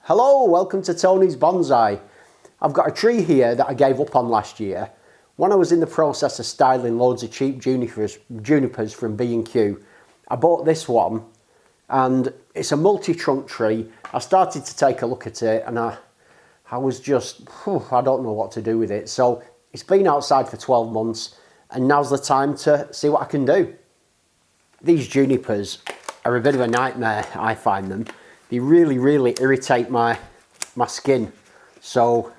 Hello, welcome to Tony's Bonsai. I've got a tree here that I gave up on last year. When I was in the process of styling loads of cheap junipers from B&Q, I bought this one and it's a multi-trunk tree. I started to take a look at it and I was just, I don't know what to do with it. So it's been outside for 12 months and now's the time to see what I can do. These junipers are a bit of a nightmare, I find them. They really irritate my skin. So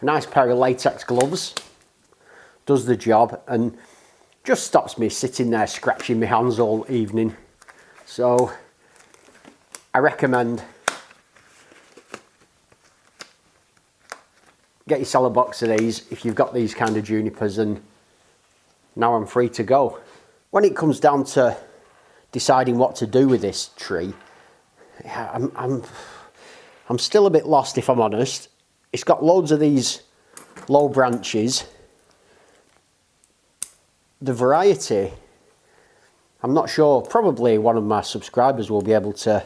a nice pair of latex gloves does the job and just stops me sitting there scratching my hands all evening. So I recommend get yourself a box of these if you've got these kind of junipers, and now I'm free to go. When it comes down to deciding what to do with this tree, I'm still a bit lost, if I'm honest. It's got loads of these low branches. The variety, I'm not sure. Probably one of my subscribers will be able to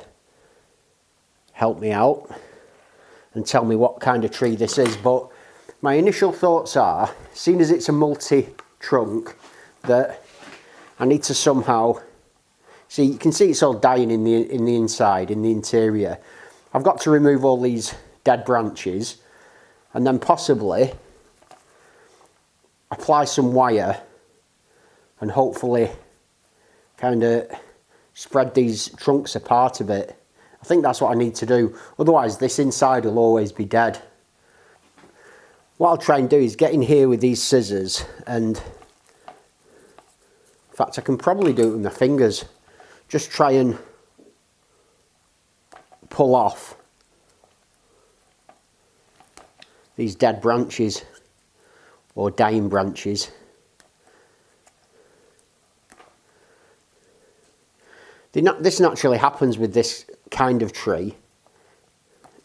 help me out and tell me what kind of tree this is. But my initial thoughts are, seeing as it's a multi-trunk, that I need to somehow... See, you can see it's all dying in the inside, in the interior. I've got to remove all these dead branches and then possibly apply some wire and hopefully kind of spread these trunks apart a bit. I think that's what I need to do. Otherwise, this inside will always be dead. What I'll try and do is get in here with these scissors and... In fact, I can probably do it with my fingers. Just try and pull off these dead branches or dying branches. This naturally happens with this kind of tree.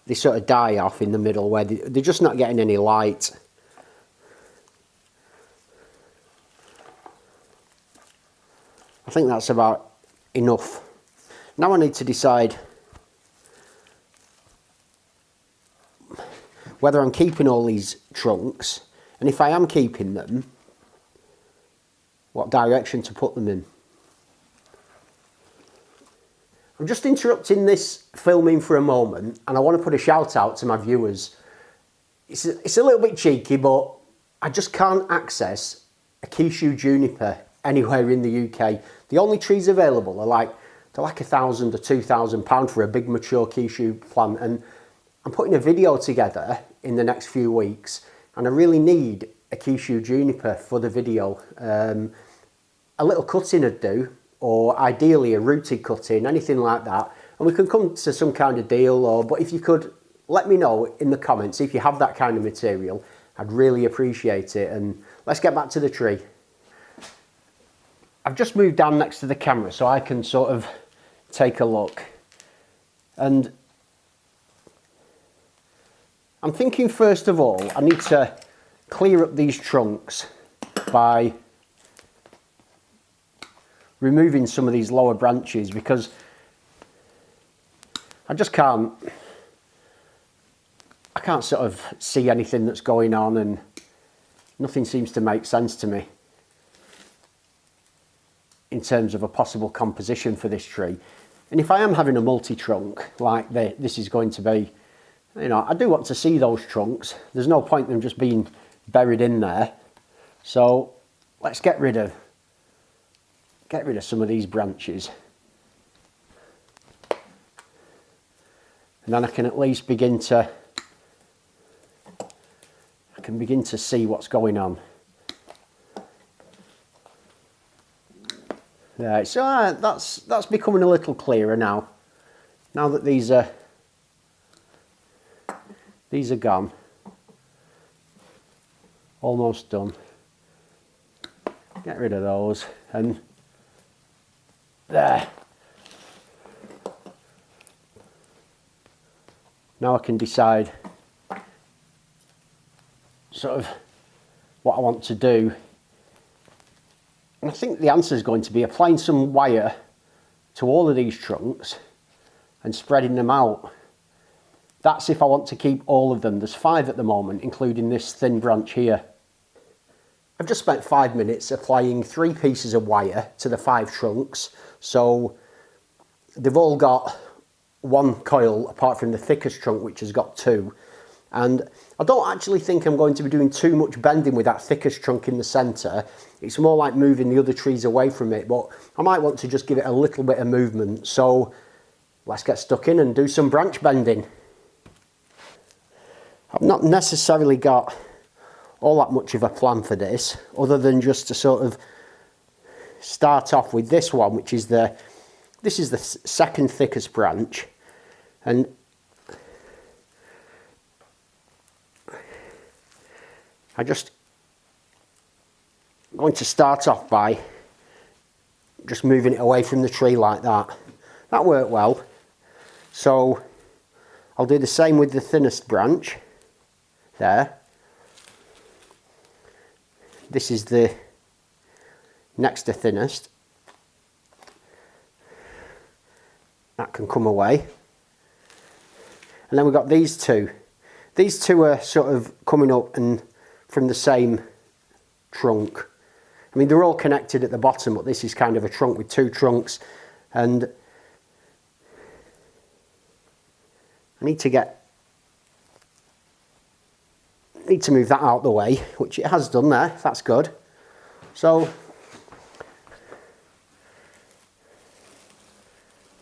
They sort of die off in the middle where they're just not getting any light. I think that's about enough. Now I need to decide whether I'm keeping all these trunks, and if I am keeping them, what direction to put them in. I'm just interrupting this filming for a moment and I want to put a shout out to my viewers. It's a little bit cheeky, but I just can't access a becasue juniper anywhere in the UK. The only trees available are like £1,000 or £2,000 for a big mature becasue plant, and I'm putting a video together in the next few weeks and I really need a becasue juniper for the video. A little cutting would do, or ideally a rooted cutting, anything like that, and we can come to some kind of deal. But if you could let me know in the comments if you have that kind of material, I'd really appreciate it. And let's get back to the tree. I've just moved down next to the camera so I can sort of take a look, and I'm thinking first of all I need to clear up these trunks by removing some of these lower branches, because I can't sort of see anything that's going on and nothing seems to make sense to me in terms of a possible composition for this tree. And if I am having a multi-trunk like this is going to be, you know, I do want to see those trunks. There's no point in them just being buried in there. So let's get rid of some of these branches. And then I can at least begin to see what's going on. Yeah, so that's becoming a little clearer now. Now that these are gone, almost done. Get rid of those, and there. Now I can decide sort of what I want to do. And I think the answer is going to be applying some wire to all of these trunks and spreading them out. That's if I want to keep all of them. There's 5 at the moment, including this thin branch here. I've just spent 5 minutes applying 3 pieces of wire to the 5 trunks. So they've all got 1 coil apart from the thickest trunk, which has got 2. And I don't actually think I'm going to be doing too much bending with that thickest trunk in the centre. It's more like moving the other trees away from it, but I might want to just give it a little bit of movement. So let's get stuck in and do some branch bending. I've not necessarily got all that much of a plan for this, other than just to sort of start off with this one, which is this is the second thickest branch, and I'm going to start off by just moving it away from the tree like that. That worked well. So I'll do the same with the thinnest branch there. This is the next to thinnest. That can come away. And then we've got these two. These two are sort of coming up and from the same trunk. I mean, they're all connected at the bottom, but this is kind of a trunk with 2 trunks. And I need to move that out the way, which it has done there. That's good. So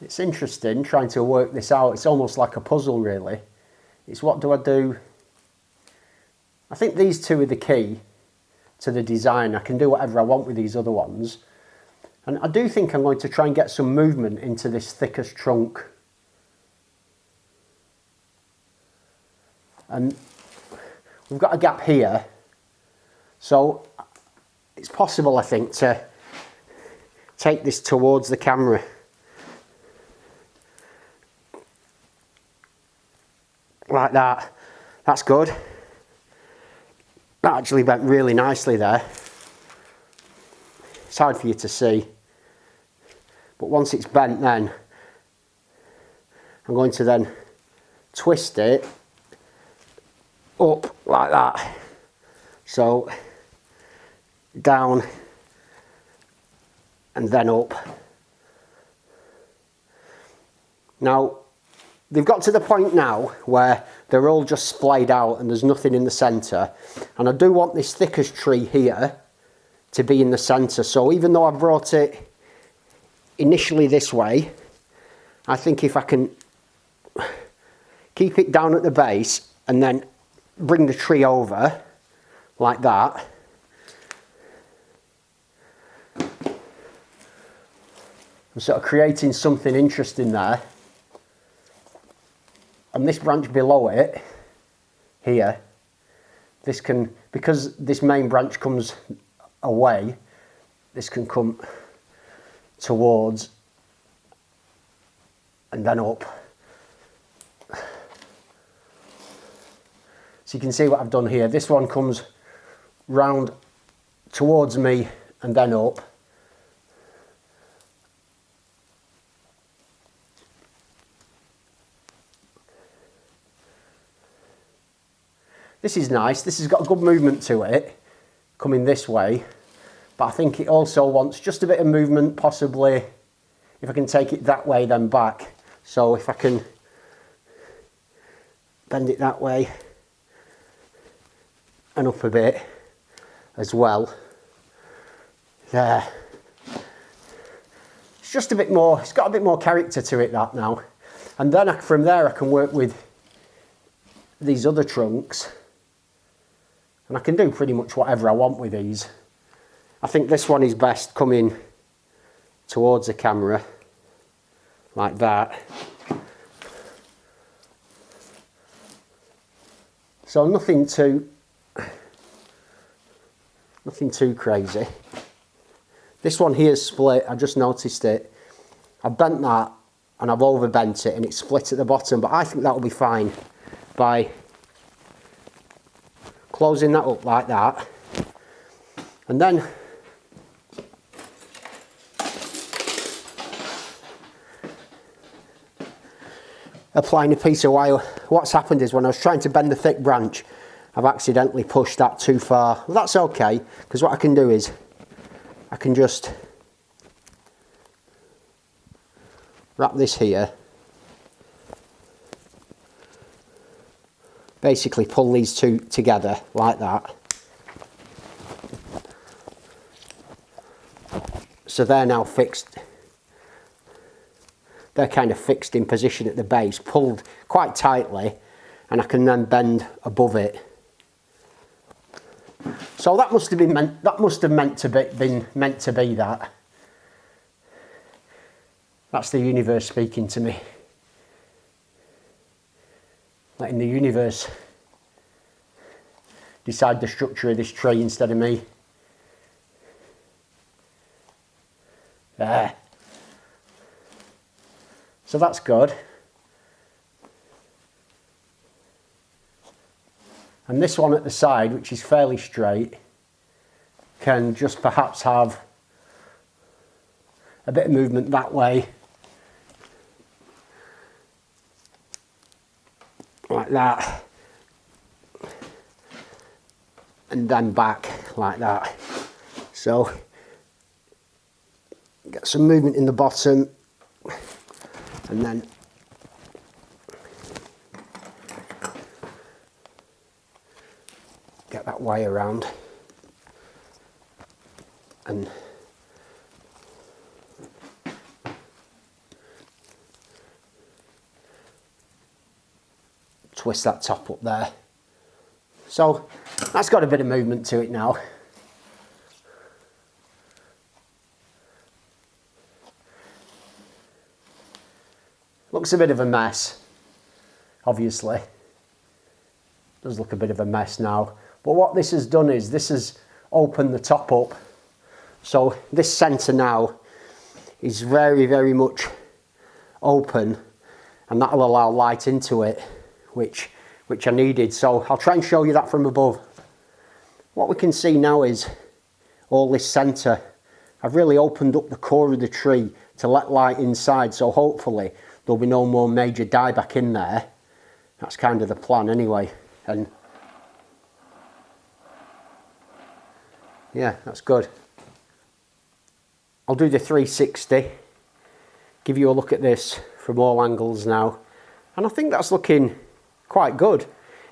it's interesting trying to work this out. It's almost like a puzzle, really. It's what do I do? I think these 2 are the key to the design. I can do whatever I want with these other ones. And I do think I'm going to try and get some movement into this thickest trunk. And we've got a gap here. So it's possible, I think, to take this towards the camera. Like that. That's good. That actually went really nicely there. It's hard for you to see. But once it's bent, then I'm going to then twist it up like that. So down and then up. Now, they've got to the point now where they're all just splayed out and there's nothing in the centre. And I do want this thickest tree here to be in the centre. So even though I brought it initially this way, I think if I can keep it down at the base and then bring the tree over like that, I'm sort of creating something interesting there. And this branch below it, here, this can, because this main branch comes away, this can come towards and then up. So you can see what I've done here. This one comes round towards me and then up. This is nice. This has got good movement to it, coming this way. But I think it also wants just a bit of movement, possibly, if I can take it that way, then back. So if I can bend it that way and up a bit as well. There. It's just a bit more, it's got a bit more character to it, that now. And then from there I can work with these other trunks. And I can do pretty much whatever I want with these. I think this one is best coming towards the camera, like that. So nothing too crazy. This one here is split, I just noticed it. I've bent that and I've overbent it and it's split at the bottom, but I think that will be fine by closing that up like that. And then applying a piece of wire, what's happened is when I was trying to bend the thick branch, I've accidentally pushed that too far. Well, that's okay, because what I can do is I can just wrap this here, basically pull these two together like that. So they're now fixed, they're kind of fixed in position at the base, pulled quite tightly, and I can then bend above it. So that must have been meant, been meant to be that. That's the universe speaking to me. Letting the universe decide the structure of this tree instead of me. There. So that's good. And this one at the side, which is fairly straight, can just perhaps have a bit of movement that way. Like that. And then back like that. So, get some movement in the bottom, and then get that wire around and twist that top up there. So that's got a bit of movement to it now. Looks a bit of a mess, obviously. Does look a bit of a mess now. But what this has done is this has opened the top up. So this centre now is very, very much open, and that'll allow light into it, which I needed. So I'll try and show you that from above. What we can see now is all this centre. I've really opened up the core of the tree to let light inside, so hopefully there'll be no more major dieback in there. That's kind of the plan anyway. And yeah, that's good. I'll do the 360, give you a look at this from all angles now, and I think that's looking quite good.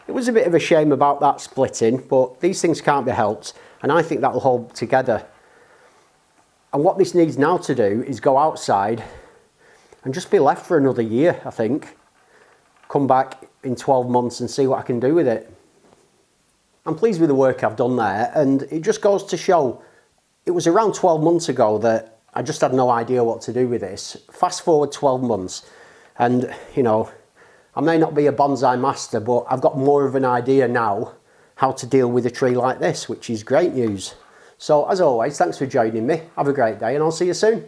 It was a bit of a shame about that splitting, but these things can't be helped, and I think that'll hold together. And what this needs now to do is go outside and just be left for another year, I think. Come back in 12 months and see what I can do with it. I'm pleased with the work I've done there, and it just goes to show, it was around 12 months ago that I just had no idea what to do with this. Fast forward 12 months, and you know, I may not be a bonsai master, but I've got more of an idea now how to deal with a tree like this, which is great news. So as always, thanks for joining me. Have a great day, and I'll see you soon.